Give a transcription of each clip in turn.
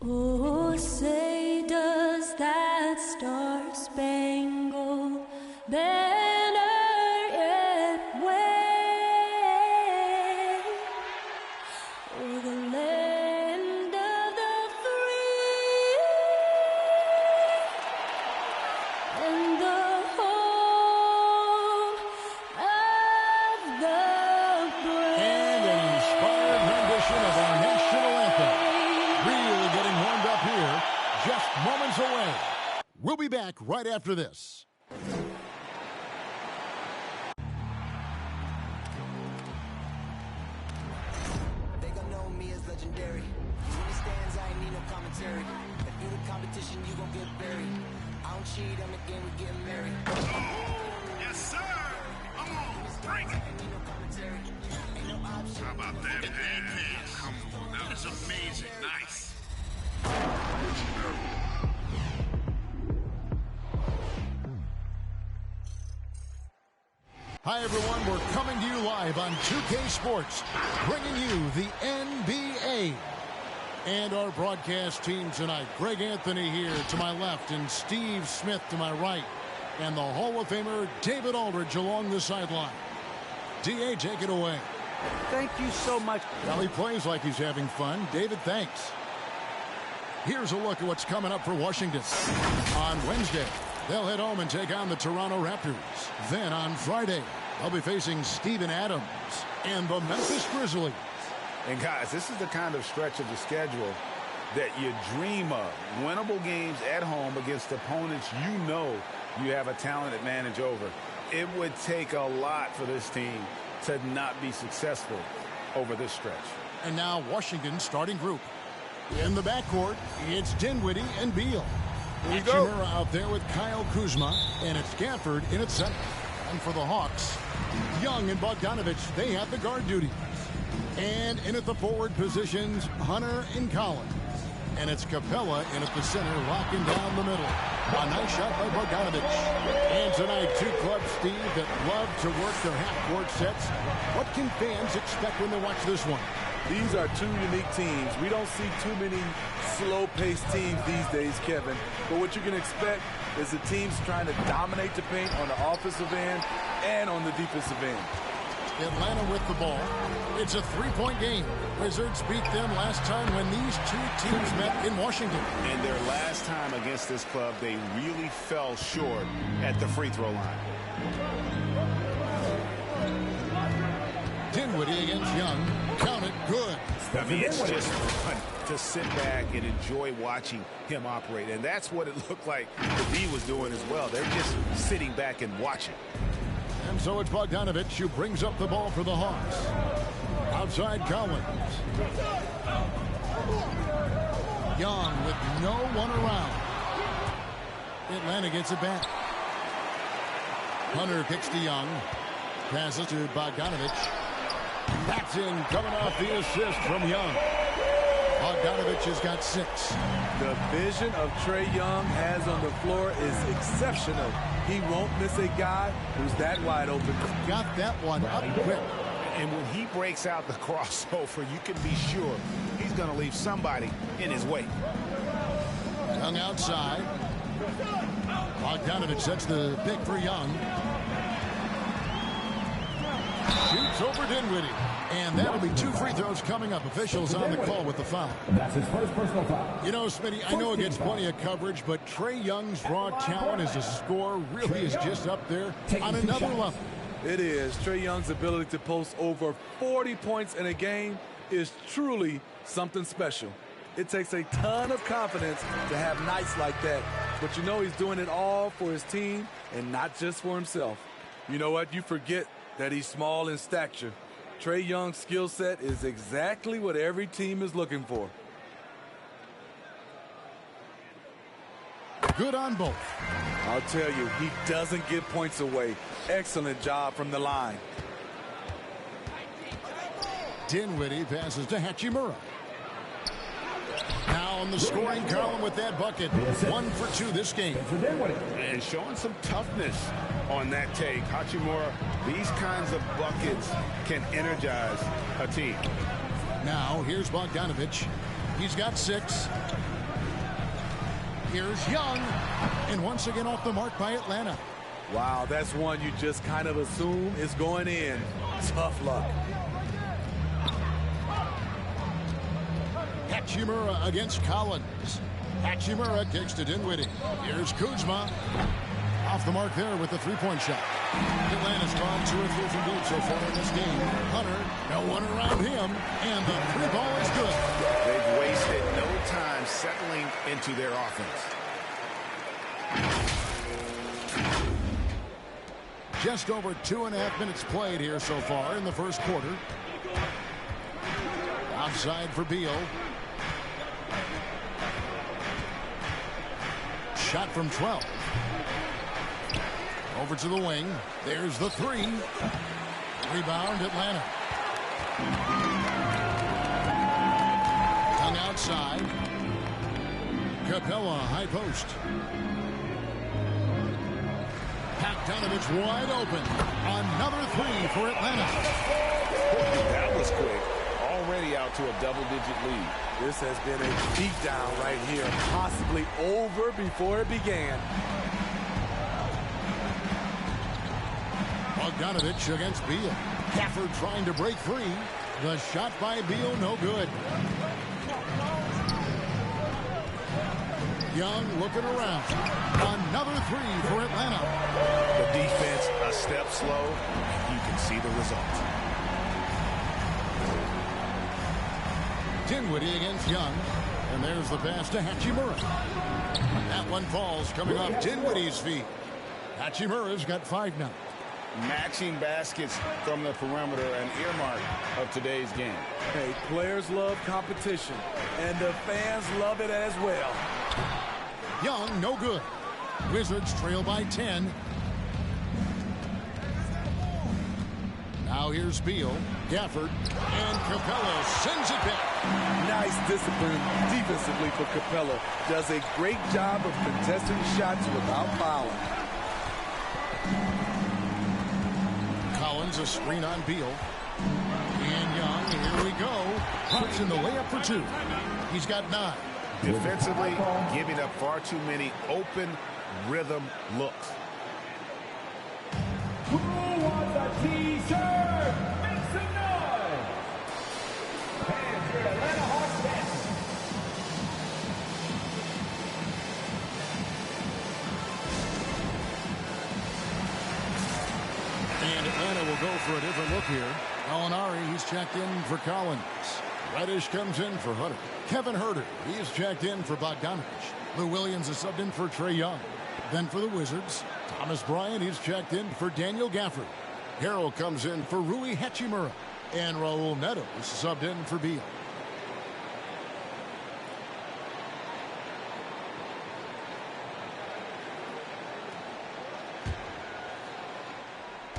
Oh, say does that star-spangled banner yet wave o'er the land of the free and the home of the brave. And an inspired rendition of our national anthem. Really getting warmed up here, just moments away. We'll be back right after this. They gon' know me as legendary. You understands, I ain't need no commentary. If you the competition, you gon' get buried. I don't cheat, I'm the game, we getting married. Yes, sir. Come on, break it. Ain't need no commentary. Ain't no option. How about that pass? Come on, that was amazing. Nice. Hi, everyone. We're coming to you live on 2K Sports, bringing you the NBA. And our broadcast team tonight, Greg Anthony here to my left and Steve Smith to my right. And the Hall of Famer, David Aldridge, along the sideline. D.A., take it away. Thank you so much. Well, he plays like he's having fun. David, thanks. Here's a look at what's coming up for Washington. On Wednesday, they'll head home and take on the Toronto Raptors. Then on Friday, they'll be facing Steven Adams and the Memphis Grizzlies. And guys, this is the kind of stretch of the schedule that you dream of. Winnable games at home against opponents you know you have a talent advantage over. It would take a lot for this team to not be successful over this stretch. And now Washington's starting group. In the backcourt, it's Dinwiddie and Beal. Hachimura out there with Kyle Kuzma, and it's Gafford in at center. And for the Hawks, Young and Bogdanovich, they have the guard duties. And in at the forward positions, Hunter and Collins. And it's Capella in at the center, locking down the middle. A nice shot by Bogdanovich. And tonight, two clubs, Steve, that love to work their half-court sets. What can fans expect when they watch this one? These are two unique teams. We don't see too many slow-paced teams these days, Kevin. But what you can expect is the teams trying to dominate the paint on the offensive end and on the defensive end. Atlanta with the ball. It's a three-point game. Wizards beat them last time when these two teams met in Washington. And their last time against this club, they really fell short at the free throw line. Dinwiddie against Young. Count it, good. I mean, it's just fun to sit back and enjoy watching him operate. And that's what it looked like the D was doing as well. They're just sitting back and watching. And so it's Bogdanovich who brings up the ball for the Hawks. Outside Collins. Young with no one around. Atlanta gets it back. Hunter kicks to Young. Passes to Bogdanovich. That's in, coming off the assist from Young. Bogdanovich has got 6. The vision of Trae Young has on the floor is exceptional. He won't miss a guy who's that wide open. Got that one up quick. And when he breaks out the crossover, you can be sure he's going to leave somebody in his way. Young outside. Bogdanovich sets the pick for Young. Shoots over Dinwiddie. And that'll be 2 free throws coming up. Officials on the call with the foul. That's his first personal foul. You know, Smitty, I know it gets plenty of coverage, but Trae Young's raw talent as a scorer really is just up there on another level. It is. Trae Young's ability to post over 40 points in a game is truly something special. It takes a ton of confidence to have nights like that. But you know he's doing it all for his team and not just for himself. You know what? You forget that he's small in stature. Trae Young's skill set is exactly what every team is looking for. Good on both. I'll tell you, he doesn't give points away. Excellent job from the line. Dinwiddie passes to Hachimura. Now on the scoring column with that bucket. 1 for 2 this game. And showing some toughness on that take. Hachimura, these kinds of buckets can energize a team. Now here's Bogdanovich. He's got 6. Here's Young. And once again off the mark by Atlanta. Wow, that's one you just kind of assume is going in. Tough luck. Hachimura against Collins. Hachimura kicks to Dinwiddie. Here's Kuzma. Off the mark there with the three-point shot. Atlanta's gone 2 or 3 from deep so far in this game. Hunter, no one around him, and the three ball is good. They've wasted no time settling into their offense. Just over 2.5 minutes played here so far in the first quarter. Outside for Beal. Shot from 12. Over to the wing. There's the 3. Rebound, Atlanta. Hung outside. Capella, high post. Bogdanovich wide open. Another 3 for Atlanta. That was quick. Already out to a double-digit lead. This has been a beatdown right here, possibly over before it began. Bogdanovich against Beal. Gafford trying to break free. The shot by Beal, no good. Young looking around. Another 3 for Atlanta. The defense a step slow, and you can see the result. Dinwiddie against Young. And there's the pass to Hachimura. That one falls coming off Dinwiddie's feet. Hachimura's got 5 now. Matching baskets from the perimeter, an earmark of today's game. Hey, players love competition, and the fans love it as well. Young, no good. Wizards trail by 10. Now here's Beal, Gafford, and Capella sends it back. Nice discipline defensively for Capella. Does a great job of contesting shots without fouling. Collins a screen on Beal. And Young, here we go. Puts in the layup for 2. He's got 9. Defensively, giving up far too many open rhythm looks. Who wants a t-shirt? Make some noise! Fans, your Atlanta Hawks fans. And Atlanta will go for a different look here. Alinari, he's checked in for Collins. Reddish comes in for Hunter. Kevin Herter, he's checked in for Bogdanovich. Lou Williams is subbed in for Trae Young. Then for the Wizards, Thomas Bryant, he's checked in for Daniel Gafford. Harrell comes in for Rui Hachimura. And Raul Neto is subbed in for Beal.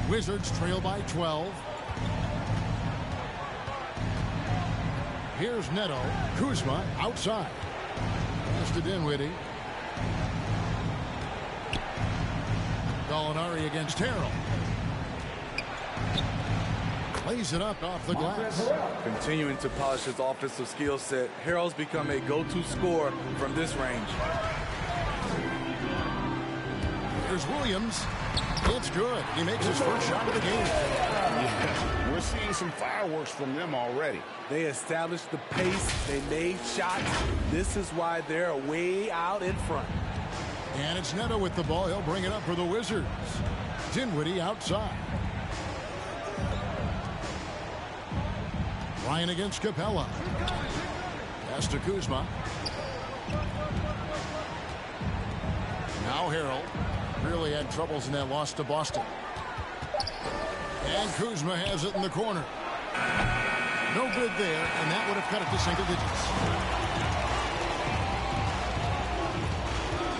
Wizards trail by 12. Here's Neto. Kuzma outside. Pass to Dinwiddie. Gallinari against Harrell. Plays it up off the glass. Continuing to polish his offensive skill set, Harrell's become a go-to scorer from this range. Here's Williams. It's good. He makes his first shot of the game. Yeah, we're seeing some fireworks from them already. They established the pace. They made shots. This is why they're way out in front. And it's Neto with the ball. He'll bring it up for the Wizards. Dinwiddie outside. Ryan against Capella. Pass to Kuzma. Now Harrell. Really had troubles in that loss to Boston. And Kuzma has it in the corner. No good there, and that would have cut it to single digits.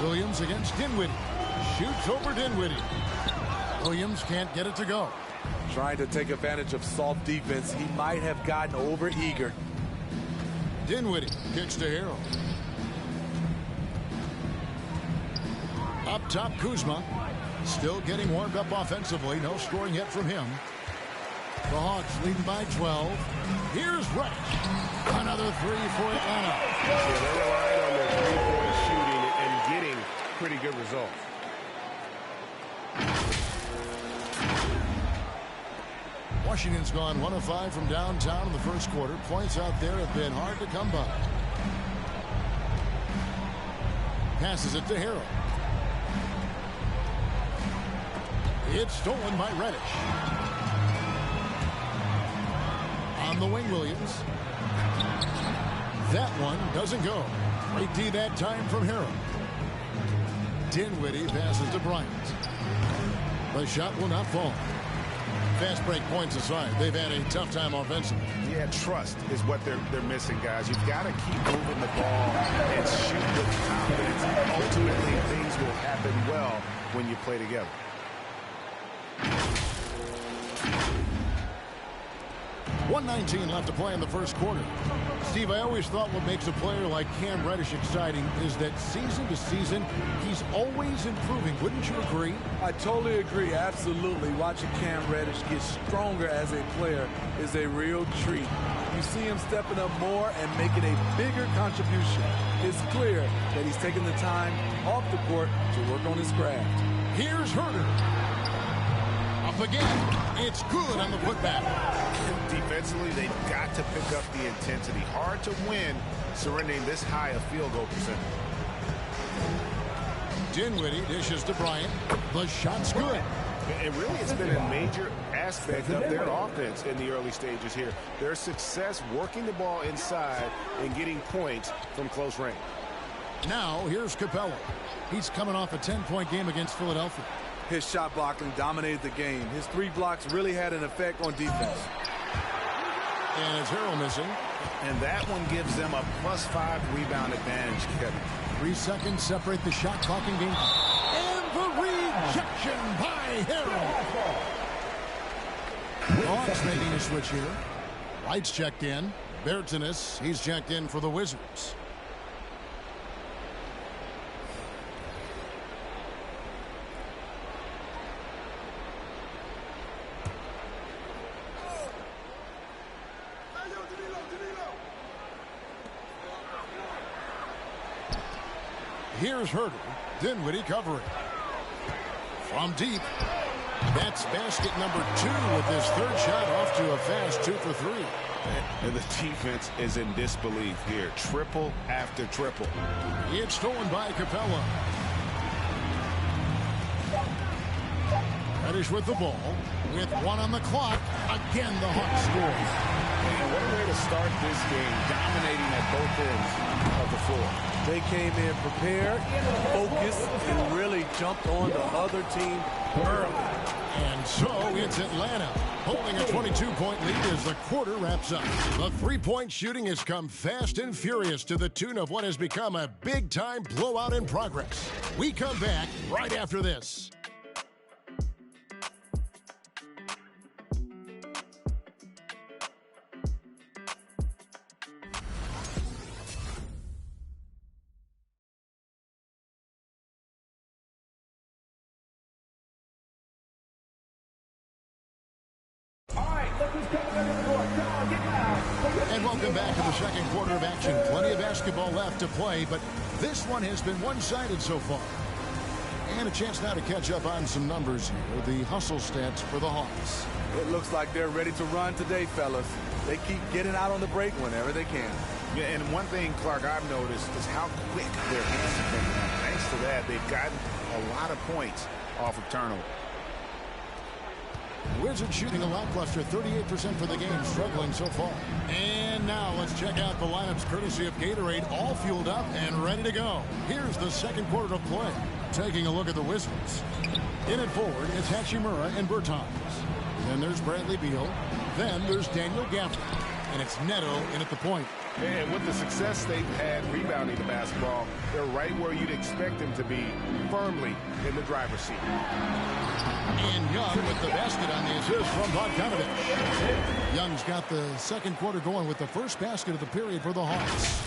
Williams against Dinwiddie. Shoots over Dinwiddie. Williams can't get it to go. Trying to take advantage of soft defense. He might have gotten over eager. Dinwiddie kicks to Harrell. Up top, Kuzma. Still getting warmed up offensively. No scoring yet from him. The Hawks leading by 12. Here's Reddish. Another three for Atlanta. Yeah, they're relying on their three-point shooting and getting pretty good results. Washington's gone 1 of 5 from downtown in the first quarter. Points out there have been hard to come by. Passes it to Harrell. It's stolen by Reddish. On the wing, Williams. That one doesn't go. Great D that time from Harrell. Dinwiddie passes to Bryant. The shot will not fall. Fast break points aside, they've had a tough time offensively. Yeah, trust is what they're missing, guys. You've got to keep moving the ball and shoot with confidence. Ultimately, things will happen well when you play together. .119 left to play in the first quarter. Steve, I always thought what makes a player like Cam Reddish exciting is that season to season, he's always improving. Wouldn't you agree? I totally agree. Absolutely. Watching Cam Reddish get stronger as a player is a real treat. You see him stepping up more and making a bigger contribution. It's clear that he's taking the time off the court to work on his craft. Here's Herter. Up again. It's good on the putback. Defensively, they've got to pick up the intensity. Hard to win surrendering this high a field goal percentage. Dinwiddie dishes to Bryant. The shot's good. And really, it's been a major aspect of their offense in the early stages here. Their success working the ball inside and getting points from close range. Now, here's Capella. He's coming off a 10-point game against Philadelphia. His shot blocking dominated the game. His 3 blocks really had an effect on defense. And it's Harrell missing. And that one gives them a +5 rebound advantage, Kevin. 3 seconds separate the shot clock and game. And the rejection by Harrell. Hawks making a switch here. Wright's checked in. Bertanis, he's checked in for the Wizards. Here's Herter. Dinwiddie covering. From deep. That's basket number 2 with his 3rd shot off to a fast 2 for 3. And the defense is in disbelief here. Triple after triple. It's stolen by Capella. Reddish with the ball. With 1 on the clock. Again, the Hawks score. And what a way to start this game, dominating at both ends of the floor. They came in prepared, focused, and really jumped on the other team early. And so it's Atlanta holding a 22-point lead as the quarter wraps up. The three-point shooting has come fast and furious to the tune of what has become a big-time blowout in progress. We come back right after this. And welcome back to the second quarter of action. Plenty of basketball left to play, but this one has been one-sided so far. And a chance now to catch up on some numbers here. The hustle stats for the Hawks. It looks like they're ready to run today, fellas. They keep getting out on the break whenever they can. Yeah, and one thing, Clark, I've noticed is how quick their hands have been. Thanks to that, they've gotten a lot of points off of turnover. Wizards shooting a lackluster 38% for the game, struggling so far. And now let's check out the lineups courtesy of Gatorade, all fueled up and ready to go. Here's the second quarter of play. Taking a look at the Wizards. In at forward, it's Hachimura and Bertans. Then there's Bradley Beal. Then there's Daniel Gafford. And it's Neto in at the point. And with the success they've had rebounding the basketball, they're right where you'd expect them to be, firmly in the driver's seat. And Young with the basket on the assist from Bogdanovich. Young's got the second quarter going with the first basket of the period for the Hawks.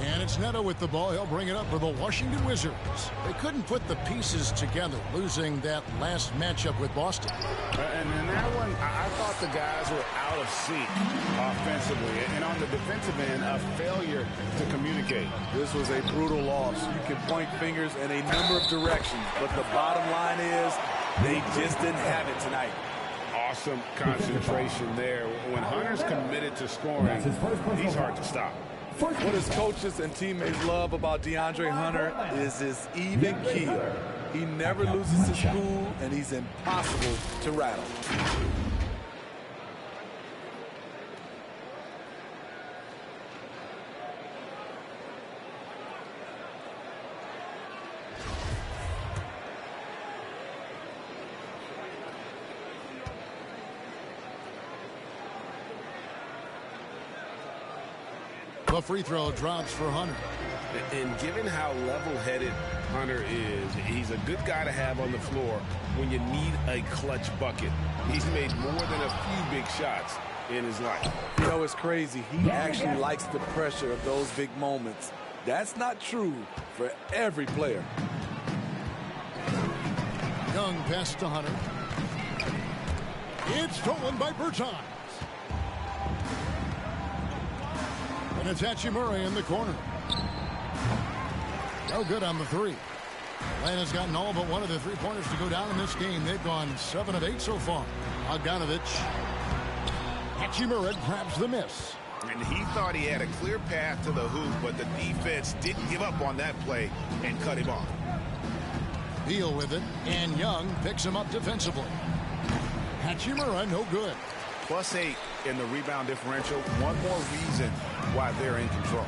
And it's Neto with the ball. He'll bring it up for the Washington Wizards. They couldn't put the pieces together, losing that last matchup with Boston. And in that one, I thought the guys were out of sync offensively. And on the defensive end, a failure to communicate. This was a brutal loss. You can point fingers in a number of directions, but the bottom line is they just didn't have it tonight. Awesome concentration there. When Hunter's committed to scoring, he's hard to stop. What his coaches and teammates love about DeAndre Hunter is his even keel. He never loses his cool, and he's impossible to rattle. The free throw drops for Hunter. And given how level-headed Hunter is, he's a good guy to have on the floor when you need a clutch bucket. He's made more than a few big shots in his life. You know, it's crazy. He actually likes the pressure of those big moments. That's not true for every player. Young pass to Hunter. It's stolen by Bertans. And it's Hachimura in the corner. No good on the three. Atlanta's gotten all but one of the three-pointers to go down in this game. They've gone 7 of 8 so far. Bogdanovic. Hachimura grabs the miss. And he thought he had a clear path to the hoop, but the defense didn't give up on that play and cut him off. Beal with it, and Young picks him up defensively. Hachimura, no good. +8 in the rebound differential. One more reason why they're in control.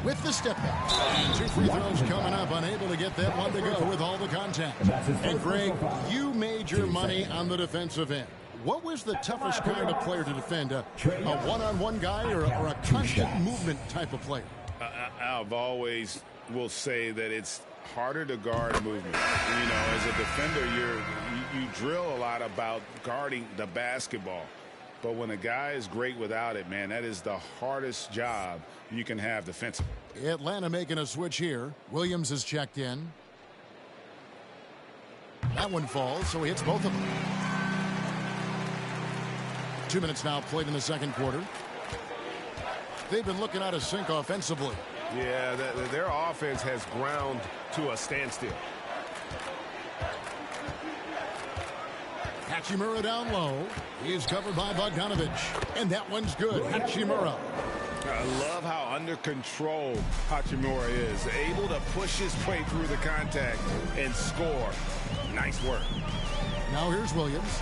With the step back. And 2 free throws coming up. Unable to get that one to go with all the contact. And Greg, you made your money on the defensive end. What was the toughest kind of player to defend? A one-on-one guy or a constant movement type of player? I've always will say that it's harder to guard movement. You know, as a defender, you drill a lot about guarding the basketball. But when a guy is great without it, man, that is the hardest job you can have defensively. Atlanta making a switch here. Williams is checked in. That one falls, so he hits both of them. 2 minutes now played in the second quarter. They've been looking out of sync offensively. Yeah, their offense has ground to a standstill. Hachimura down low. He's covered by Bogdanovic. And that one's good. Hachimura. I love how under control Hachimura is. Able to push his way through the contact and score. Nice work. Now here's Williams.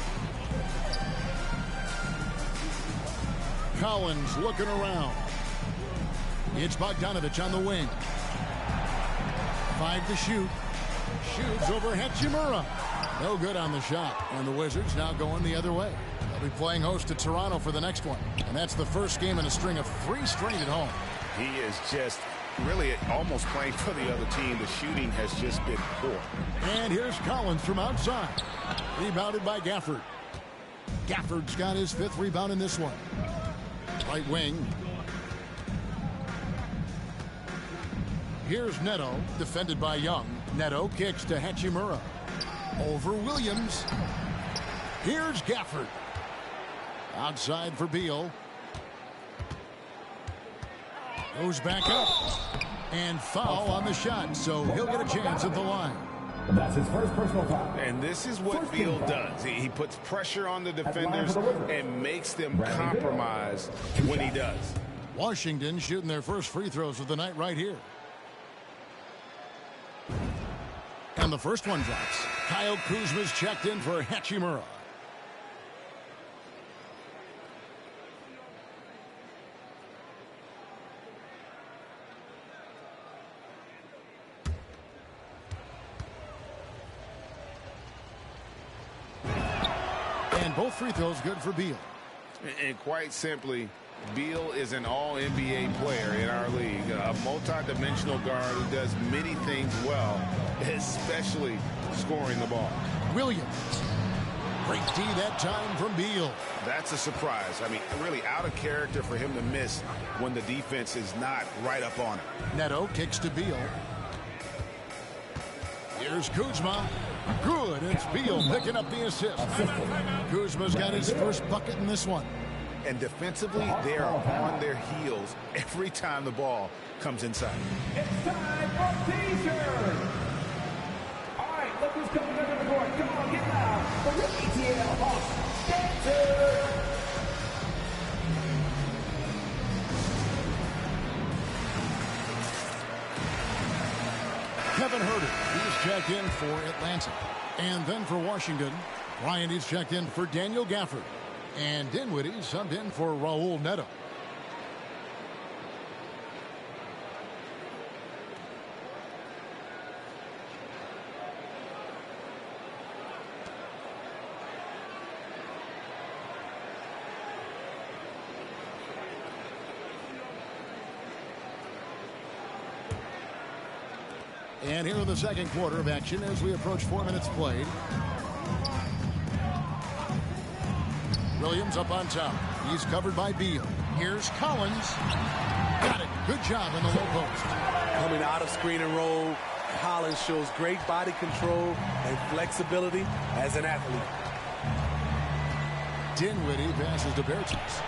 Collins looking around. It's Bogdanovic on the wing. 5 to shoot. Shoots over Hachimura. No good on the shot. And the Wizards now going the other way. They'll be playing host to Toronto for the next one. And that's the first game in a string of 3 straight at home. He is just really almost playing for the other team. The shooting has just been poor. And here's Collins from outside. Rebounded by Gafford. Gafford's got his 5th rebound in this one. Right wing. Here's Neto, defended by Young. Neto kicks to Hachimura. Over Williams. Here's Gafford. Outside for Beal. Goes back up. And foul on the shot, so he'll get a chance at the line. That's his first personal foul. And this is what Beal does. He puts pressure on the defenders and makes them compromise when he does. Washington shooting their first free throws of the night right here. And the first one drops. Kyle Kuzma's checked in for Hachimura. And both free throws good for Beal. And quite simply, Beal is an all-NBA player in our league, a multi-dimensional guard who does many things well, especially scoring the ball. Williams. Great D that time from Beal. That's a surprise. I mean, really out of character for him to miss when the defense is not right up on him. Neto kicks to Beal. Here's Kuzma. Good. It's Beal picking up the assist. Kuzma's got his first bucket in this one. And defensively, they are on their heels every time the ball comes inside. It's time for T-shirt. All right, look who's coming under the court. Come on, get loud. For the ATL Hawks Dancer. Kevin Herter, he's checked in for Atlanta. And then for Washington, Ryan is checked in for Daniel Gafford. And Dinwiddie subbed in for Raul Neto. And here in the second quarter of action as we approach 4 minutes played. Williams up on top. He's covered by Beal. Here's Collins. Got it. Good job in the low post. Coming out of screen and roll, Collins shows great body control and flexibility as an athlete. Dinwiddie passes to Bertans.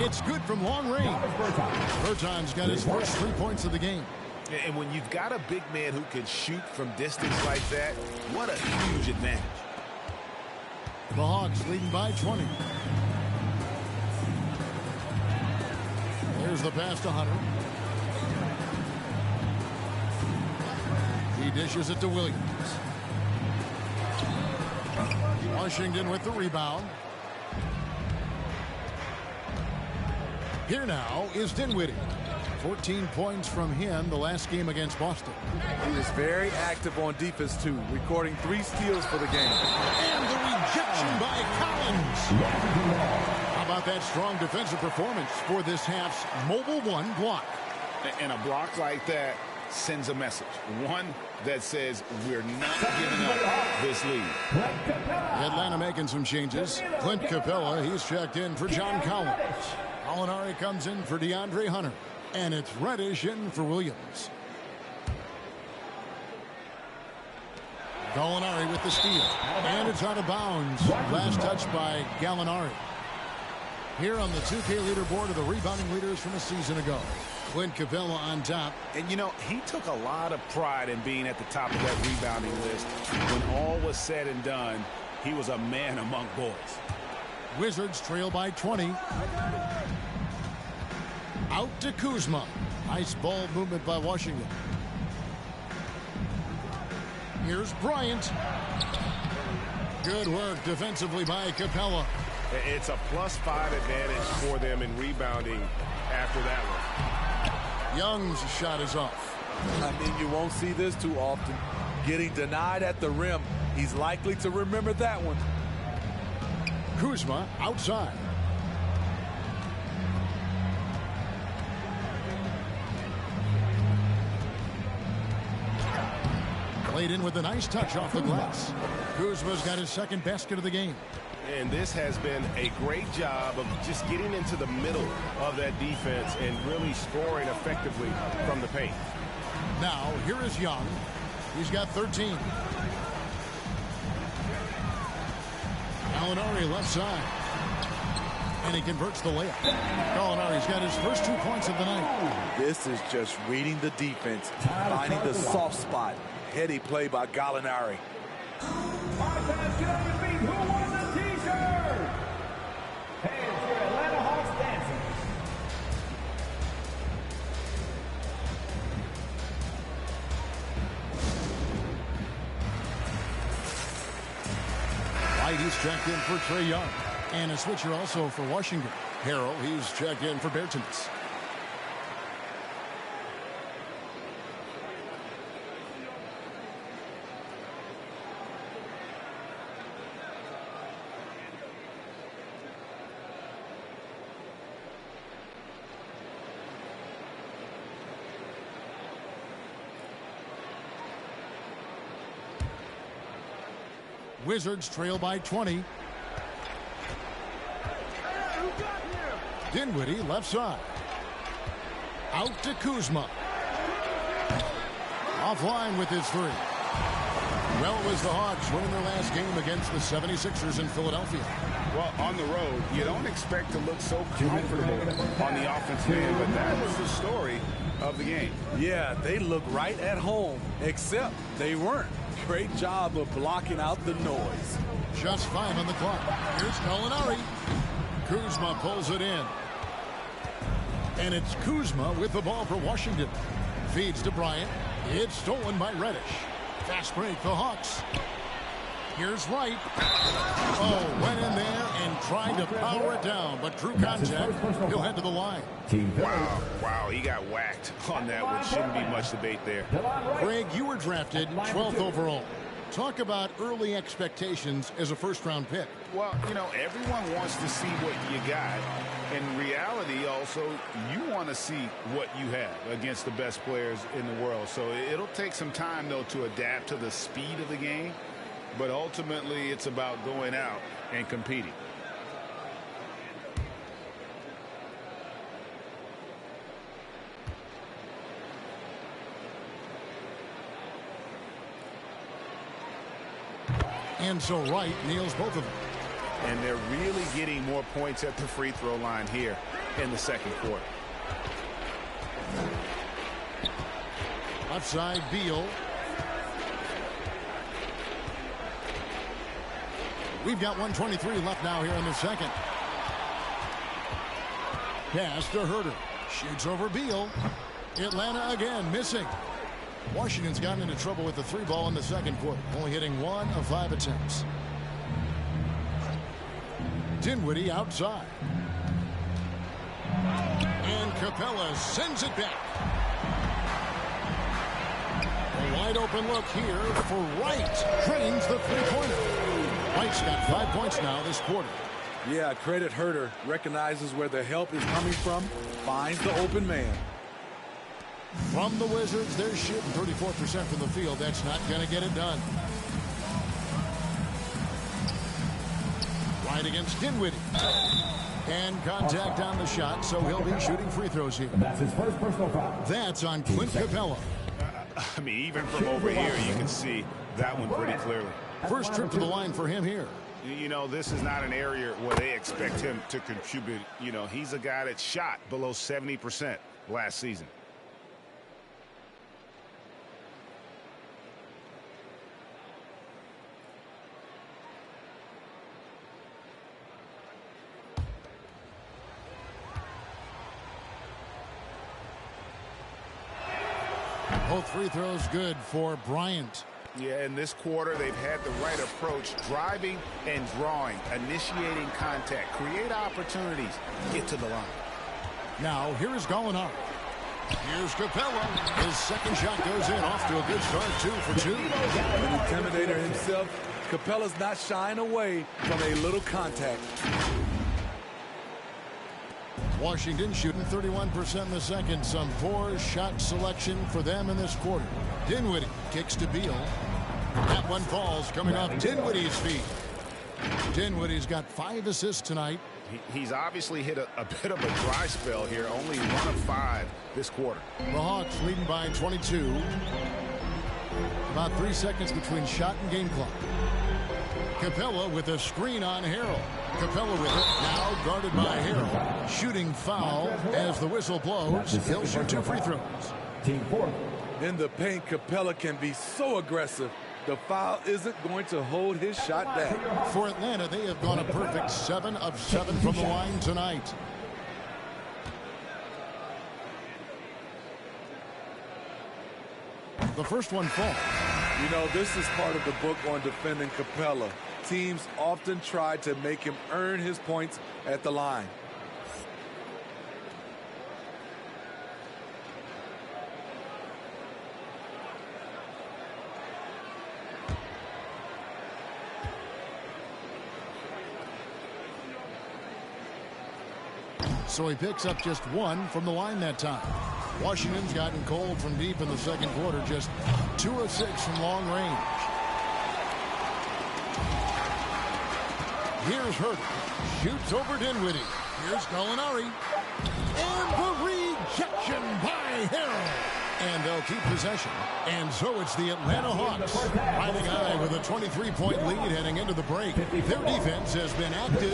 It's good from long range. Bertans got his first 3 points of the game. And when you've got a big man who can shoot from distance like that, what a huge advantage. The Hawks leading by 20. There's the pass to Hunter. He dishes it to Williams. Washington with the rebound. Here now is Dinwiddie. 14 points from him the last game against Boston. He was very active on defense, too, recording 3 steals for the game. And the rejection by Collins. How about that strong defensive performance for this half's Mobile One block? And a block like that sends a message. One that says we're not giving up this lead. Atlanta making some changes. Clint Capella, he's checked in for John Collins. Gallinari comes in for DeAndre Hunter. And it's Reddish in for Williams. Gallinari with the steal. And it's out of bounds. Last touch by Gallinari. Here on the 2K leaderboard are the rebounding leaders from a season ago. Clint Capella on top. And, you know, he took a lot of pride in being at the top of that rebounding list. When all was said and done, he was a man among boys. Wizards trail by 20. Out to Kuzma. Nice ball movement by Washington. Here's Bryant. Good work defensively by Capella. It's a +5 advantage for them in rebounding after that one. Young's shot is off. I mean, you won't see this too often. Getting denied at the rim. He's likely to remember that one. Kuzma outside. Laid in with a nice touch off the glass. Kuzma's got his second basket of the game. And this has been a great job of just getting into the middle of that defense and really scoring effectively from the paint. Now, here is Young. He's got 13. Gallinari left side. And he converts the layup. Gallinari's got his first 2 points of the night. This is just reading the defense, finding the soft spot. Heady play by Gallinari. All right, guys, get on your feet. Who won the T-shirt? Hands for Atlanta Hawks dancing. White, he's checked in for Trae Young. And a switcher also for Washington. Harrell, he's checked in for Bertans. Wizards trail by 20. Dinwiddie left side. Out to Kuzma. Offline with his three. Well, it was the Hawks winning their last game against the 76ers in Philadelphia. Well, on the road, you don't expect to look so comfortable on the offensive end, but that was the story of the game. Yeah, they look right at home, except they weren't. Great job of blocking out the noise. Just 5 on the clock. Here's Gallinari. Kuzma pulls it in. And it's Kuzma with the ball for Washington. Feeds to Bryant. It's stolen by Reddish. Fast break, the Hawks. Here's Wright. Oh, went in there and tried to power it down, but drew contact. He'll head to the line. Wow, he got whacked on that one. Shouldn't be much debate there. Greg, you were drafted 12th overall. Talk about early expectations as a first-round pick. Well, you know, everyone wants to see what you got. In reality, also, you want to see what you have against the best players in the world. So it'll take some time, though, to adapt to the speed of the game. But ultimately, it's about going out and competing. And so Wright nails both of them. And they're really getting more points at the free throw line here in the second quarter. Left side, Beal. We've got 1:23 left now here in the second. Pass to Herter. Shoots over Beal. Atlanta again missing. Washington's gotten into trouble with the three ball in the second quarter, only hitting 1 of 5 attempts. Dinwiddie outside. And Capella sends it back. A wide open look here for Wright. Drains the three-pointer. Wright's got 5 points now this quarter. Yeah, credit Herter. Recognizes where the help is coming from. Finds the open man. From the Wizards, they're shooting 34% from the field. That's not going to get it done. Wright against Dinwiddie. And contact on the shot, so he'll be shooting free throws here. That's his first personal foul. That's on Clint Capella. I mean, even from over here, you can see that one pretty clearly. First trip to the line for him here. You know, this is not an area where they expect him to contribute. You know, he's a guy that shot below 70% last season. Both free throws good for Bryant. Yeah, in this quarter, they've had the right approach, driving and drawing, initiating contact, create opportunities, get to the line. Now, here is Gallinari. Here's Capella. His second shot goes in, off to a good start, 2 for 2. An intimidator himself, Capella's not shying away from a little contact. Washington shooting 31% in the second. Some poor shot selection for them in this quarter. Dinwiddie kicks to Beal. That one falls, coming off Dinwiddie's feet. Dinwiddie's got 5 assists tonight. He's obviously hit a bit of a dry spell here. Only 1 of 5 this quarter. The Hawks leading by 22. About 3 seconds between shot and game clock. Capella with a screen on Harrell. Capella with it, now guarded by Harrell. Shooting foul as the whistle blows. He'll shoot 2 free throws. Team 4. In the paint, Capella can be so aggressive. The foul isn't going to hold his shot back. For Atlanta, they have gone a perfect 7 of 7 from the line tonight. The first one falls. You know, this is part of the book on defending Capella. Teams often try to make him earn his points at the line. So he picks up just 1 from the line that time. Washington's gotten cold from deep in the second quarter, just 2 of 6 from long range. Here's Herter. Shoots over Dinwiddie. Here's Gallinari. And the rejection by Harrell. And they'll keep possession. And so it's the Atlanta Hawks riding high with a 23-point lead heading into the break. Their defense has been active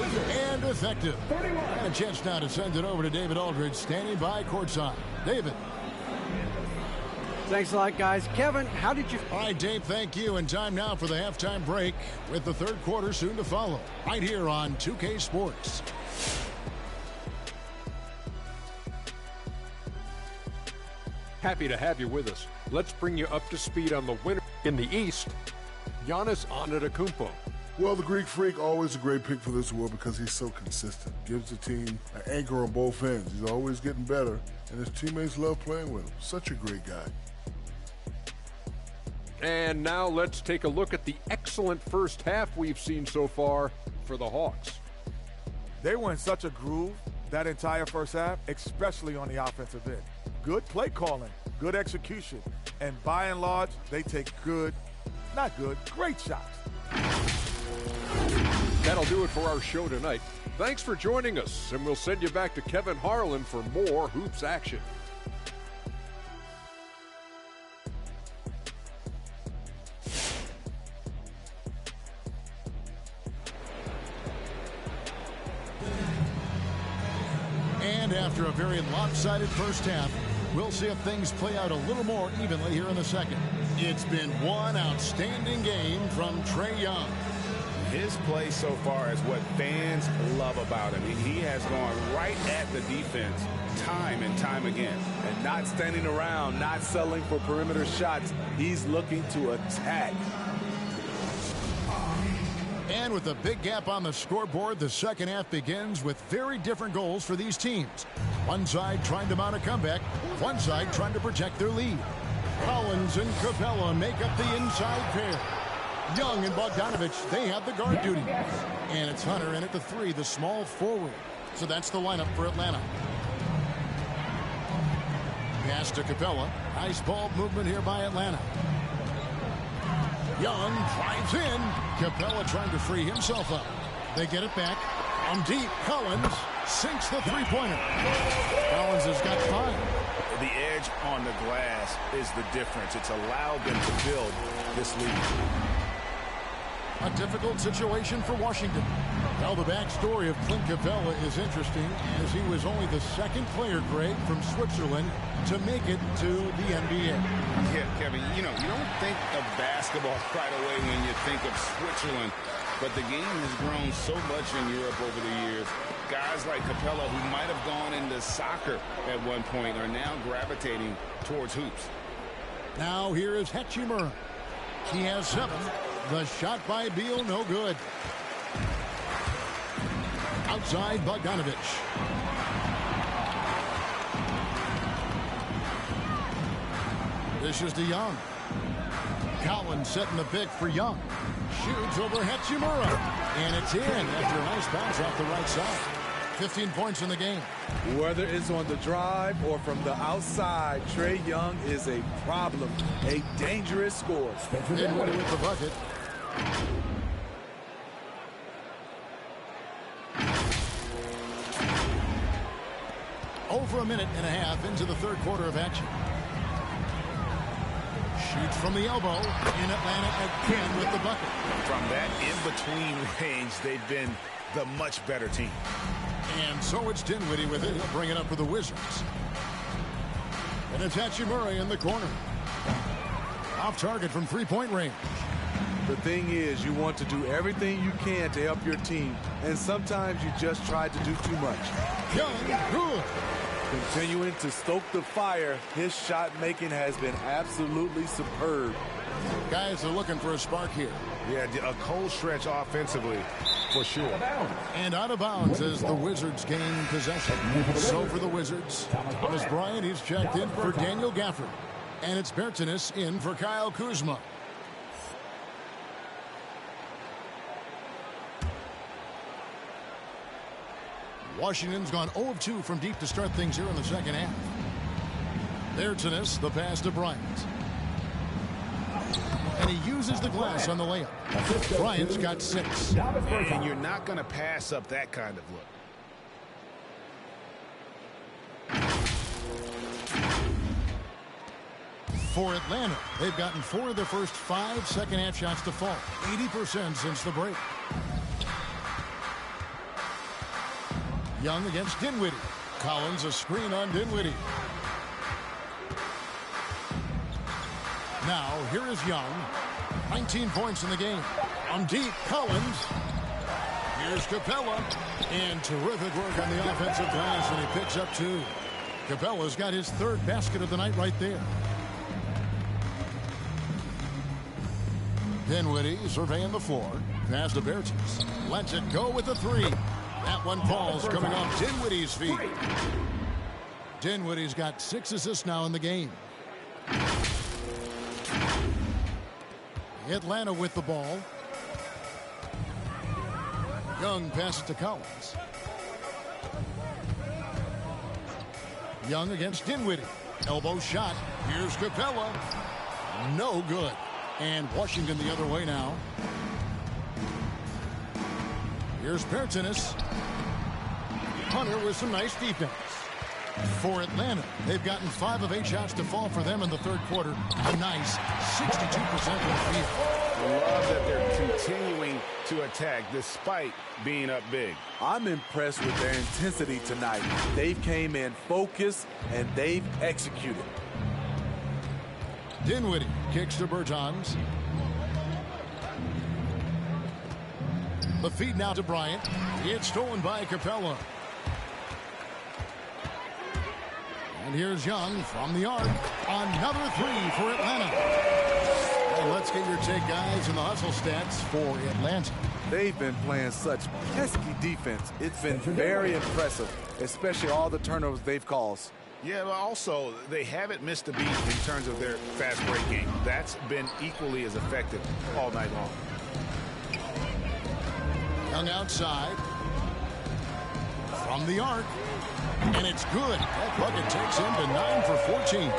and effective. And a chance now to send it over to David Aldridge, standing by courtside. David. Thanks a lot, guys. Kevin, how did you... All right, Dave, thank you. And time now for the halftime break with the third quarter soon to follow. Right here on 2K Sports. Happy to have you with us. Let's bring you up to speed on the winner in the East, Giannis Antetokounmpo. Well, the Greek Freak, always a great pick for this award because he's so consistent. Gives the team an anchor on both ends. He's always getting better, and his teammates love playing with him. Such a great guy. And now let's take a look at the excellent first half we've seen so far for the Hawks. They were in such a groove that entire first half, especially on the offensive end. Good play calling, good execution, and by and large, they take great shots. That'll do it for our show tonight. Thanks for joining us, and we'll send you back to Kevin Harlan for more hoops action. And after a very lopsided first half, we'll see if things play out a little more evenly here in the second. It's been one outstanding game from Trae Young. His play so far is what fans love about him. He has gone right at the defense time and time again. And not standing around, not settling for perimeter shots. He's looking to attack. And with a big gap on the scoreboard, the second half begins with very different goals for these teams. One side trying to mount a comeback, one side trying to protect their lead. Collins and Capella make up the inside pair. Young and Bogdanovich, they have the guard duty. And it's Hunter in at the three, the small forward. So that's the lineup for Atlanta. Pass to Capella. Nice ball movement here by Atlanta. Young drives in. Capella trying to free himself up. They get it back. From deep, Collins sinks the three-pointer. Collins has got 5. The edge on the glass is the difference. It's allowed them to build this lead. A difficult situation for Washington. Now the backstory of Clint Capella is interesting, as he was only the second player, Greg, from Switzerland to make it to the NBA. Yeah, Kevin, you don't think of basketball right away when you think of Switzerland, but the game has grown so much in Europe over the years. Guys like Capella, who might have gone into soccer at one point, are now gravitating towards hoops. Now here is Hachimura. He has 7. The shot by Beal, no good. Outside, Bogdanovich. This is to Young. Collins setting the pick for Young. Shoots over Hachimura. And it's in after a nice bounce off the right side. 15 points in the game. Whether it's on the drive or from the outside, Trae Young is a problem, a dangerous scorer. Dinwiddie with the bucket. Over a minute and a half into the third quarter of action. Shoots from the elbow. In Atlanta again with the bucket. From that in-between range, they've been the much better team. And so it's Dinwiddie with it. He'll bring it up for the Wizards. And it's Hachimura in the corner. Off target from three-point range. The thing is, you want to do everything you can to help your team, and sometimes you just try to do too much. Young, good. Continuing to stoke the fire, his shot making has been absolutely superb. Guys are looking for a spark here. Yeah, a cold stretch offensively, for sure. And out of bounds as the Wizards gain possession. So for the Wizards, Thomas Bryant, he's checked in for Daniel Gafford. And it's Bertanis in for Kyle Kuzma. Washington's gone 0 of 2 from deep to start things here in the second half. Bertanis, the pass to Bryant. And he uses the glass on the layup. Bryant's got 6. And you're not going to pass up that kind of look. For Atlanta, they've gotten 4 of their first 5 second-half shots to fall, 80% since the break. Young against Dinwiddie. Collins a screen on Dinwiddie. Now, here is Young. 19 points in the game. On deep, Collins. Here's Capella. And terrific work on the offensive glass, and he picks up 2. Capella's got his 3rd basket of the night right there. Dinwiddie surveying the floor. Pass to Bertens. Lets it go with the 3. That one falls coming off Dinwiddie's feet. Dinwiddie's got 6 assists now in the game. Atlanta with the ball. Young passes to Collins. Young against Dinwiddie. Elbow shot. Here's Capella. No good. And Washington the other way now. Here's Bertens. Hunter with some nice defense. For Atlanta, they've gotten 5 of 8 shots to fall for them in the 3rd quarter. A nice 62% from the field. I love that they're continuing to attack despite being up big. I'm impressed with their intensity tonight. They've came in focused and they've executed. Dinwiddie kicks to Bertans. The feed now to Bryant. It's stolen by Capella. And here's Young from the arc. Another 3 for Atlanta. And let's get your take, guys, in the hustle stats for Atlanta. They've been playing such pesky defense. It's been very impressive, especially all the turnovers they've caused. Yeah, but also, they haven't missed a beat in terms of their fast break game. That's been equally as effective all night long. Young outside. From the arc. And it's good. That bucket takes him to 9 for 14.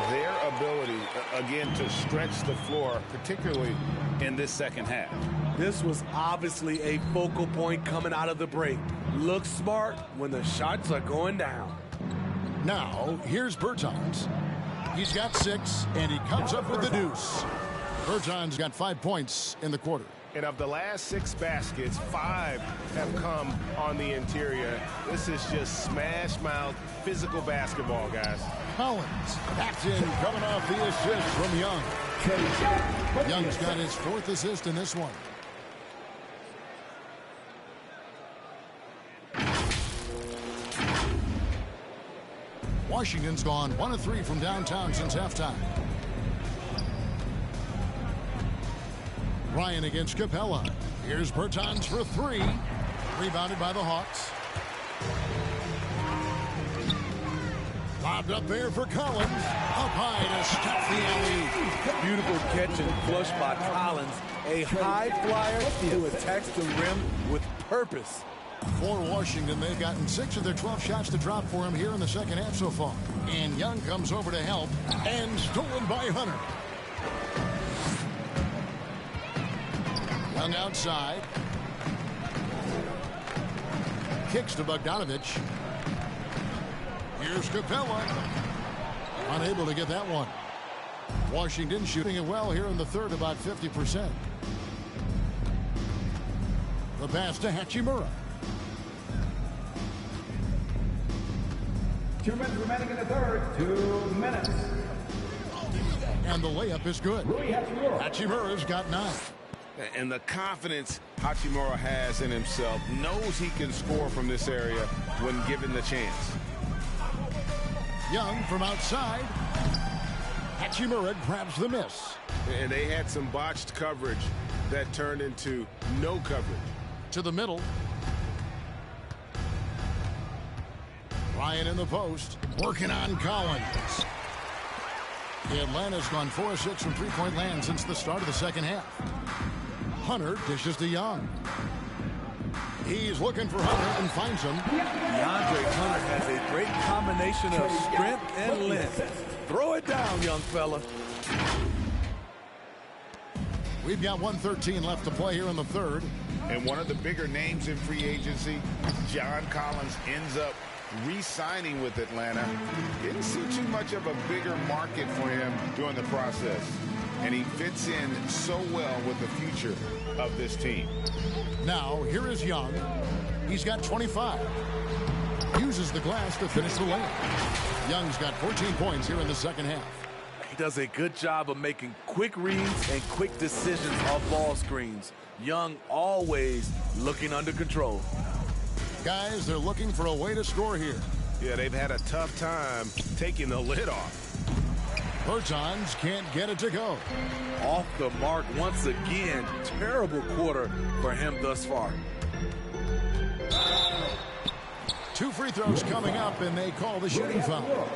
Their ability, again, to stretch the floor, particularly in this second half. This was obviously a focal point coming out of the break. Look smart when the shots are going down. Now, here's Bertans. He's got 6, and he comes up with the deuce. Bertans got 5 points in the quarter. And of the last 6 baskets, 5 have come on the interior. This is just smash mouth physical basketball, guys. Collins backs in, coming off the assist from Young. Young's got his 4th assist in this one. Washington's gone 1 of 3 from downtown since halftime. Ryan against Capella. Here's Bertans for 3. Rebounded by the Hawks. Lobbed up there for Collins. Up high to stop the alley. Beautiful catch and flush by Collins. A high flyer who attacks the rim with purpose. For Washington, they've gotten 6 of their 12 shots to drop for him here in the second half so far. And Young comes over to help. And stolen by Hunter. Young outside. Kicks to Bogdanovich. Here's Capella. Unable to get that one. Washington shooting it well here in the 3rd, about 50%. The pass to Hachimura. 2 minutes remaining in the 3rd. 2 minutes. And the layup is good. Hachimura's got 9. And the confidence Hachimura has in himself, knows he can score from this area when given the chance. Young from outside. Hachimura grabs the miss. And they had some botched coverage that turned into no coverage. To the middle. Ryan in the post. Working on Collins. Atlanta's gone 4 of 6 from three-point land since the start of the second half. Hunter dishes to Young. He's looking for Hunter and finds him. DeAndre Hunter has a great combination of strength and length. Throw it down, young fella. We've got 1:13 left to play here in the 3rd. And one of the bigger names in free agency, John Collins, ends up re-signing with Atlanta. Didn't see too much of a bigger market for him during the process. And he fits in so well with the future of this team. Now, here is Young. He's got 25. Uses the glass to finish the layup. Young's got 14 points here in the second half. He does a good job of making quick reads and quick decisions off ball screens. Young always looking under control. Guys, they're looking for a way to score here. Yeah, they've had a tough time taking the lid off. Bertans can't get it to go. Off the mark once again. Terrible quarter for him thus far. 2 free throws coming up, and they call the shooting foul.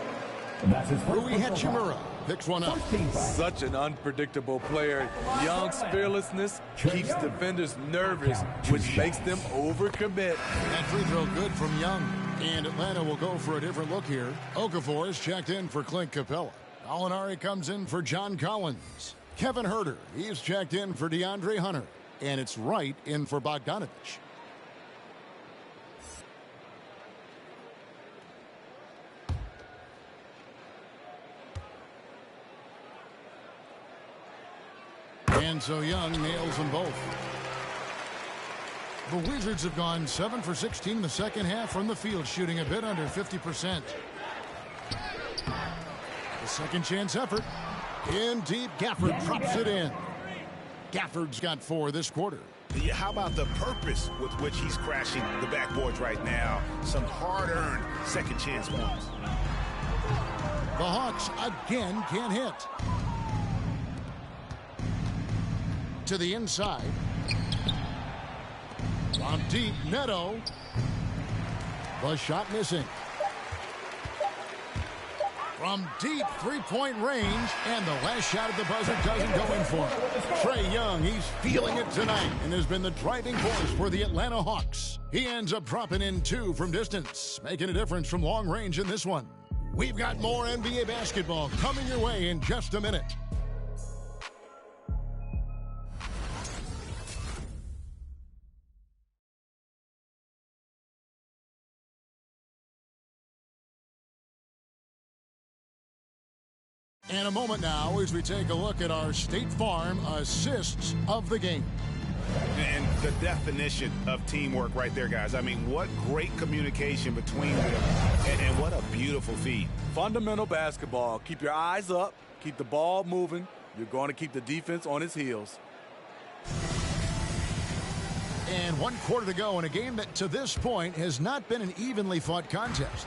Rui Hachimura picks one up. Such an unpredictable player. Young's fearlessness keeps defenders nervous, which makes them overcommit. That free throw good from Young. And Atlanta will go for a different look here. Okafor is checked in for Clint Capella. Alinari comes in for John Collins. Kevin Herter, he's checked in for DeAndre Hunter. And it's Wright in for Bogdanovich. And so Young nails them both. The Wizards have gone 7 for 16 in the second half from the field, shooting a bit under 50%. The second chance effort. In deep, Gafford drops it in. Gafford's got 4 this quarter. Yeah, how about the purpose with which he's crashing the backboards right now? Some hard-earned second chance points. The Hawks again can't hit. To the inside. From deep, Neto. The shot missing. From deep three-point range, and the last shot at the buzzer doesn't go in for him. Trae Young, he's feeling it tonight and has been the driving force for the Atlanta Hawks. He ends up dropping in 2 from distance, making a difference from long range in this one. We've got more NBA basketball coming your way in just a minute. And a moment now as we take a look at our State Farm assists of the game. And the definition of teamwork right there, guys. I mean, what great communication between them, and what a beautiful feed. Fundamental basketball. Keep your eyes up. Keep the ball moving. You're going to keep the defense on its heels. And 1 quarter to go in a game that to this point has not been an evenly fought contest.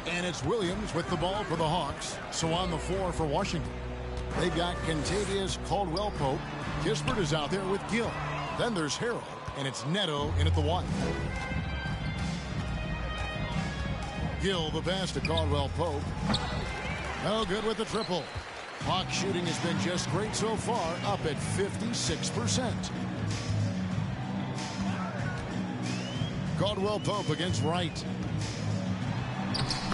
And it's Williams with the ball for the Hawks. So on the floor for Washington. They've got Kentavious Caldwell-Pope. Kispert is out there with Gill. Then there's Harrell, and it's Neto in at the 1. Gill the pass to Caldwell-Pope. No good with the triple. Hawks shooting has been just great so far, up at 56%. Caldwell-Pope against Wright.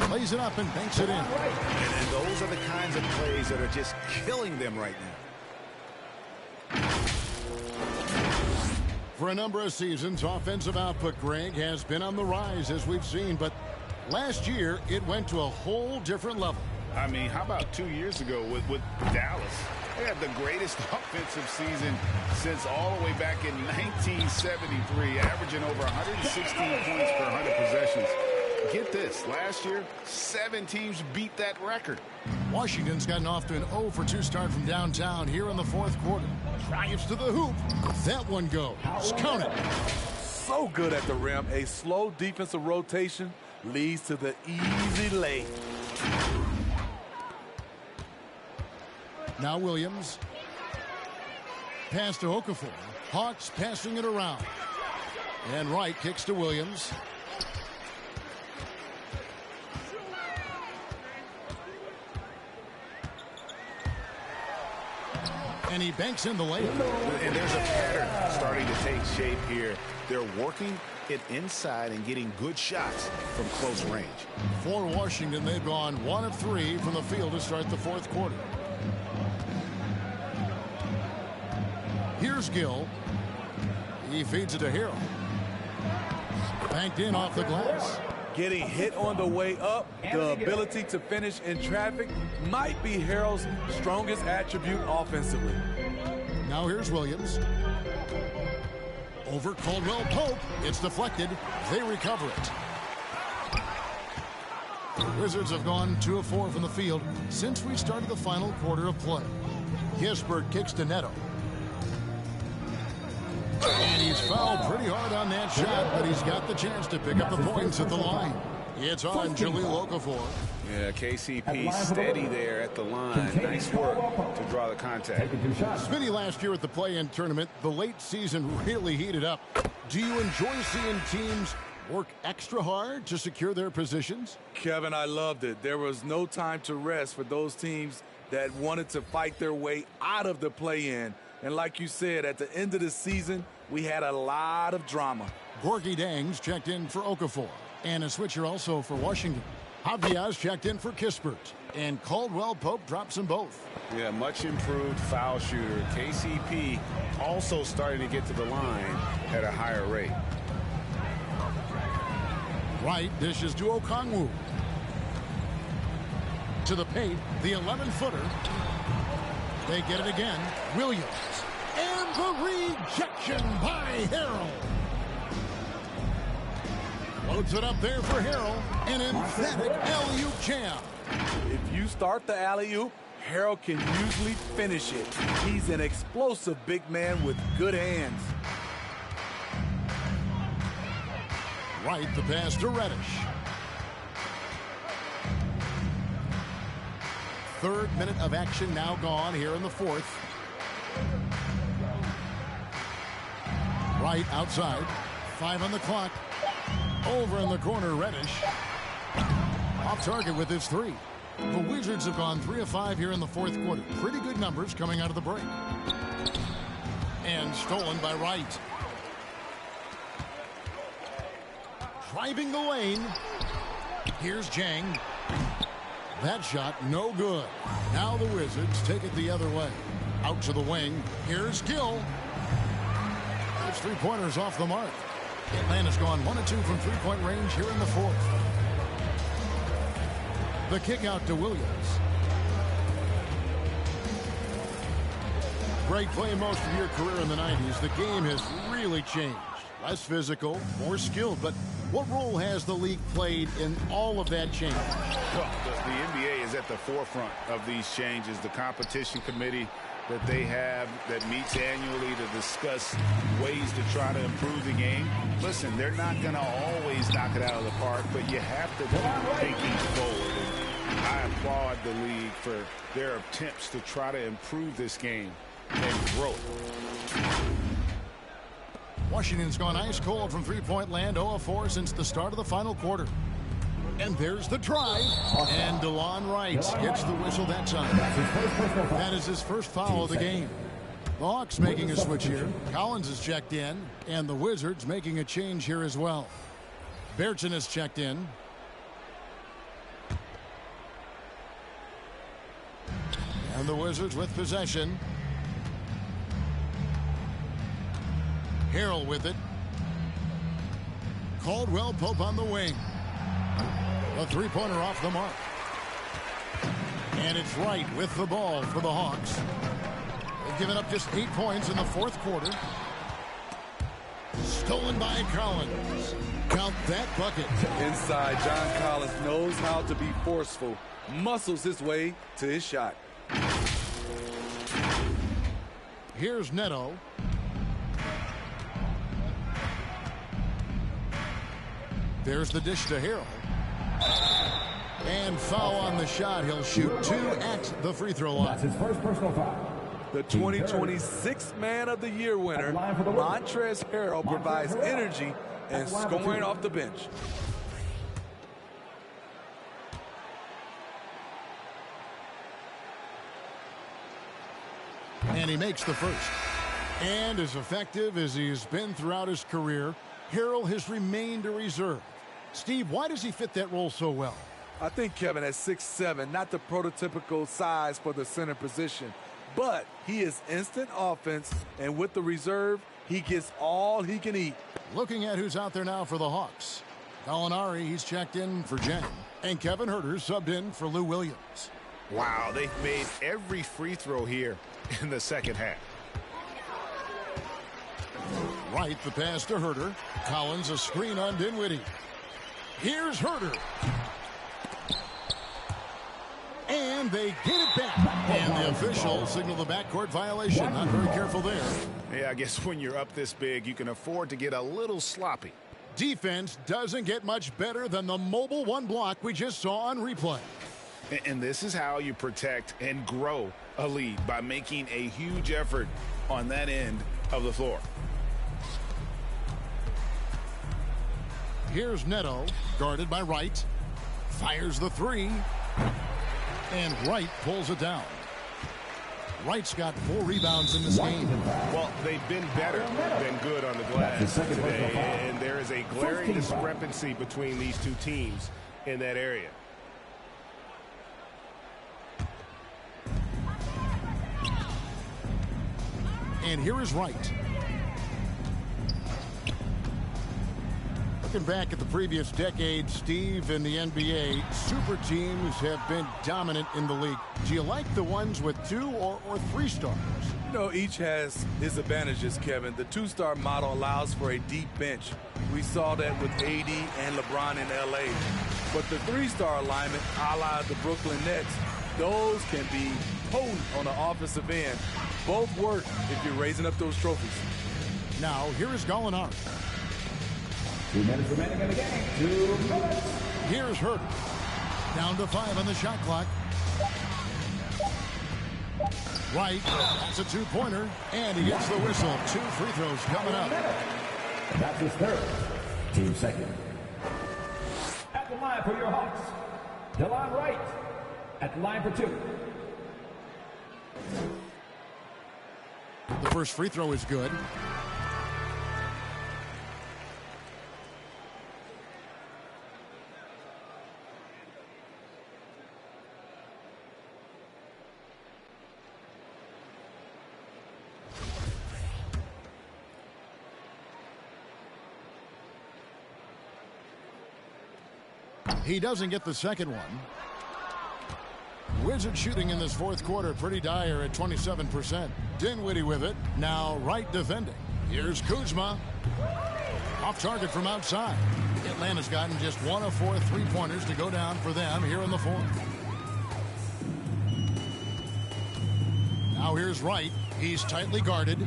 Plays it up and banks it in. And those are the kinds of plays that are just killing them right now. For a number of seasons, offensive output, Greg, has been on the rise, as we've seen. But last year, it went to a whole different level. I mean, how about 2 years ago with Dallas? They had the greatest offensive season since all the way back in 1973, averaging over 116 points per 100 possessions. Get this, last year, 7 teams beat that record. Washington's gotten off to an 0 for 2 start from downtown here in the 4th quarter. Drives to the hoop. That one goes. Count it. So good at the rim. A slow defensive rotation leads to the easy lay. Now Williams. Pass to Okafor. Hawks passing it around. And Wright kicks to Williams. And he banks in the layup. And there's a pattern starting to take shape here. They're working it inside and getting good shots from close range. For Washington, they've gone 1 of 3 from the field to start the 4th quarter. Here's Gill. He feeds it to Harrell. Banked in off the glass. Getting hit on the way up, the ability to finish in traffic might be Harrell's strongest attribute offensively. Now here's Williams. Over Caldwell Pope. It's deflected. They recover it. The Wizards have gone 2 of 4 from the field since we started the final quarter of play. Gisbert kicks to Neto. And he's fouled pretty hard on that shot, but he's got the chance to pick up the points at the line. It's on Jahlil Okafor. Yeah, KCP steady there at the line. Nice work to draw the contact. Smitty, last year at the play-in tournament, the late season really heated up. Do you enjoy seeing teams work extra hard to secure their positions? Kevin, I loved it. There was no time to rest for those teams that wanted to fight their way out of the play-in. And like you said, at the end of the season, we had a lot of drama. Gorgie Dangs checked in for Okafor. And a switcher also for Washington. Javiaz checked in for Kispert. And Caldwell Pope drops them both. Yeah, much improved foul shooter. KCP also starting to get to the line at a higher rate. Wright dishes to Okongwu. To the paint, the 11-footer. They get it again. Williams. And the rejection by Harrell. Loads it up there for Harrell. An emphatic alley-oop jam. If you start the alley-oop, Harrell can usually finish it. He's an explosive big man with good hands. Right, the pass to Reddish. Third minute of action now gone here in the fourth. Right outside. 5 on the clock. Over in the corner, Reddish. Off target with his 3. The Wizards have gone 3 of 5 here in the fourth quarter. Pretty good numbers coming out of the break. And stolen by Wright. Driving the lane. Here's Jang. That shot, no good. Now the Wizards take it the other way. Out to the wing. Here's Gill. That's 3-pointers off the mark. Atlanta's gone 1 of 2 from 3-point range here in the fourth. The kick out to Williams. Greg, playing most of your career in the 90s, the game has really changed. Less physical, more skilled, but what role has the league played in all of that change? Well, the NBA is at the forefront of these changes. The competition committee that they have that meets annually to discuss ways to try to improve the game. Listen, they're not going to always knock it out of the park, but you have to be thinking forward. And I applaud the league for their attempts to try to improve this game and grow. Washington's gone ice cold from 3-point land, 0 of 4 since the start of the final quarter. And there's the drive. And DeLon Wright gets the whistle that time. That is his first foul of the game. The Hawks making a switch here. Collins is checked in. And the Wizards making a change here as well. Berton is checked in. And the Wizards with possession. Harrell with it. Caldwell Pope on the wing. A 3-pointer off the mark. And it's Wright with the ball for the Hawks. They've given up just 8 points in the fourth quarter. Stolen by Collins. Count that bucket. Inside, John Collins knows how to be forceful. Muscles his way to his shot. Here's Neto. There's the dish to Harrell. And foul on the shot. He'll shoot 2 at the free throw line. That's his first personal foul. The 2026 Man of the Year winner, Montrezl Harrell, provides energy and scoring off the bench. And he makes the first. And as effective as he's been throughout his career, Harrell has remained a reserve. Steve, why does he fit that role so well? I think Kevin at 6'7", not the prototypical size for the center position, but he is instant offense, and with the reserve, he gets all he can eat. Looking at who's out there now for the Hawks. Gallinari, he's checked in for Jen. And Kevin Herter subbed in for Lou Williams. Wow, they've made every free throw here in the second half. Right, the pass to Herter. Collins, a screen on Dinwiddie. Here's Herter. And they get it back. And the officials signal the backcourt violation. Not very careful there. Yeah, I guess when you're up this big, you can afford to get a little sloppy. Defense doesn't get much better than the mobile one block we just saw on replay. And this is how you protect and grow a lead, by making a huge effort on that end of the floor. Here's Neto, guarded by Wright. Fires the three. And Wright pulls it down. Wright's got 4 rebounds in this game. Well, they've been better than good on the glass today, and there is a glaring discrepancy between these two teams in that area. And here is Wright. Looking back at the previous decade, Steve, in the NBA, super teams have been dominant in the league. Do you like the ones with 2 or 3 stars? You know, each has its advantages, Kevin. The 2-star model allows for a deep bench. We saw that with AD and LeBron in LA. But the 3-star alignment, a la the Brooklyn Nets, those can be potent on the offensive end. Both work if you're raising up those trophies. Now, here is Gallinari. 2 minutes remaining in the game. 2 minutes. Here's Herter. Down to 5 on the shot clock. Wright, that's a 2-pointer, and he gets the whistle. 2 free throws coming up. That's his third. Team second. At the line for your Hawks, Delon Wright. At the line for 2. The first free throw is good. He doesn't get the second one. Wizards shooting in this fourth quarter pretty dire at 27%. Dinwiddie with it. Now Wright defending. Here's Kuzma. Off target from outside. Atlanta's gotten just 1 of 4 3-pointers to go down for them here in the fourth. Now here's Wright. He's tightly guarded.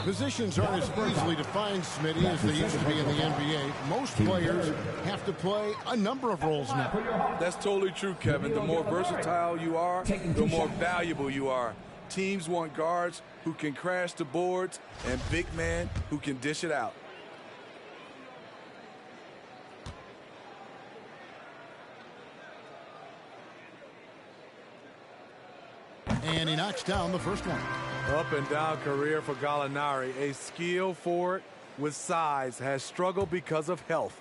Positions aren't as easily defined, Smitty, as they used to be in the NBA. Most players have to play a number of roles now. That's totally true, Kevin. The more versatile you are, the more valuable you are. Teams want guards who can crash the boards and big men who can dish it out. And he knocks down the first one. Up and down career for Gallinari. A skilled forward with size, has struggled because of health.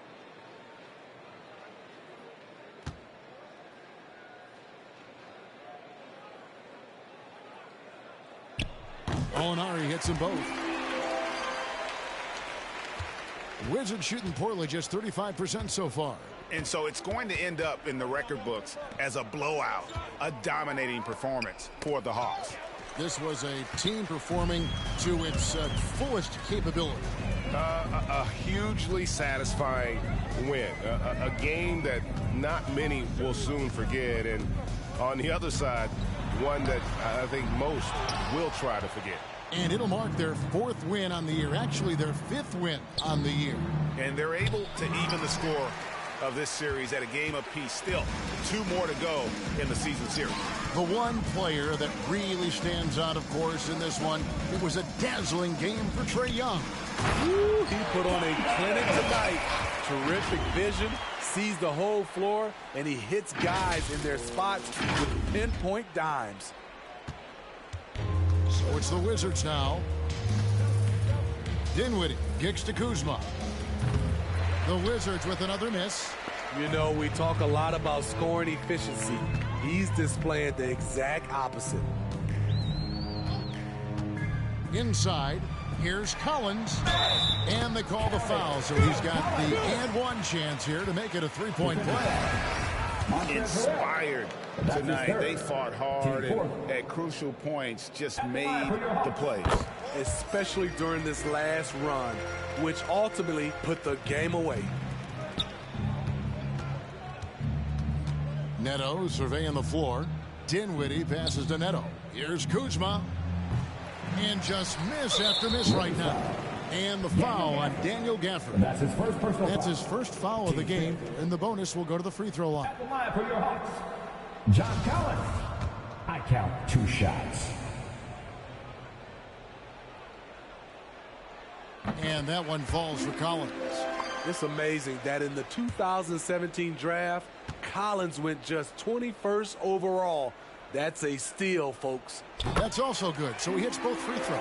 Gallinari hits them both. Wizards shooting poorly, just 35% so far. And so it's going to end up in the record books as a blowout, a dominating performance for the Hawks. This was a team performing to its fullest capability. A hugely satisfying win. A game that not many will soon forget. And on the other side, one that I think most will try to forget. And it'll mark their 4th win on the year. Actually, their 5th win on the year. And they're able to even the score of this series at a game apiece. Still 2 more to go in the season series. The one player that really stands out, of course, in this one, it was a dazzling game for Trae Young. Woo, he put on a clinic tonight. Terrific vision, sees the whole floor, and he hits guys in their spots with pinpoint dimes. So it's the Wizards now. Dinwiddie kicks to Kuzma. The Wizards with another miss. You know, we talk a lot about scoring efficiency. He's displaying the exact opposite. Inside, Here's Collins. And they call the foul, so he's got the and one chance here to make it a three-point play. Inspired tonight. They fought hard and at crucial points just made the plays. Especially during this last run, which ultimately put the game away. Neto surveying the floor. Dinwiddie passes to Neto. Here's Kuzma. And just miss after miss right now. And the foul on Daniel Gafford. That's his first personal That's foul. his first foul of the game, and the bonus will go to the free throw line. At the line for your Hawks, John Collins. I count 2 shots. And that one falls for Collins. It's amazing that in the 2017 draft, Collins went just 21st overall. That's a steal, folks. That's also good, so he hits both free throws.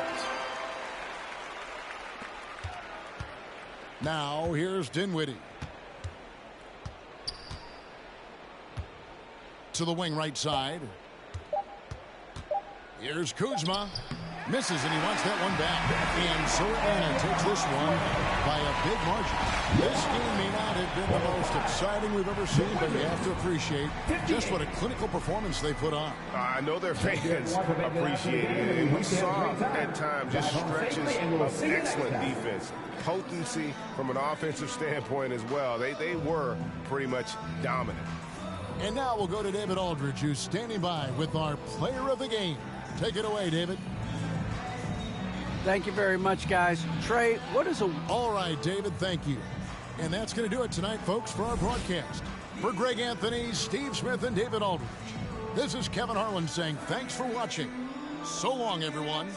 Now, here's Dinwiddie. To the wing right side. Here's Kuzma. Misses, and he wants that one back. And so Atlanta takes this one by a big margin. This game may not have been the most exciting we've ever seen, but you have to appreciate just what a clinical performance they put on. I know their fans appreciate it. And we saw at times just stretches of excellent defense. Potency from an offensive standpoint as well. They were pretty much dominant. And now we'll go to David Aldridge, who's standing by with our player of the game. Take it away, David. Thank you very much, guys. Trey, what is a... All right, David, thank you. And that's going to do it tonight, folks, for our broadcast. For Greg Anthony, Steve Smith, and David Aldridge, this is Kevin Harlan saying thanks for watching. So long, everyone.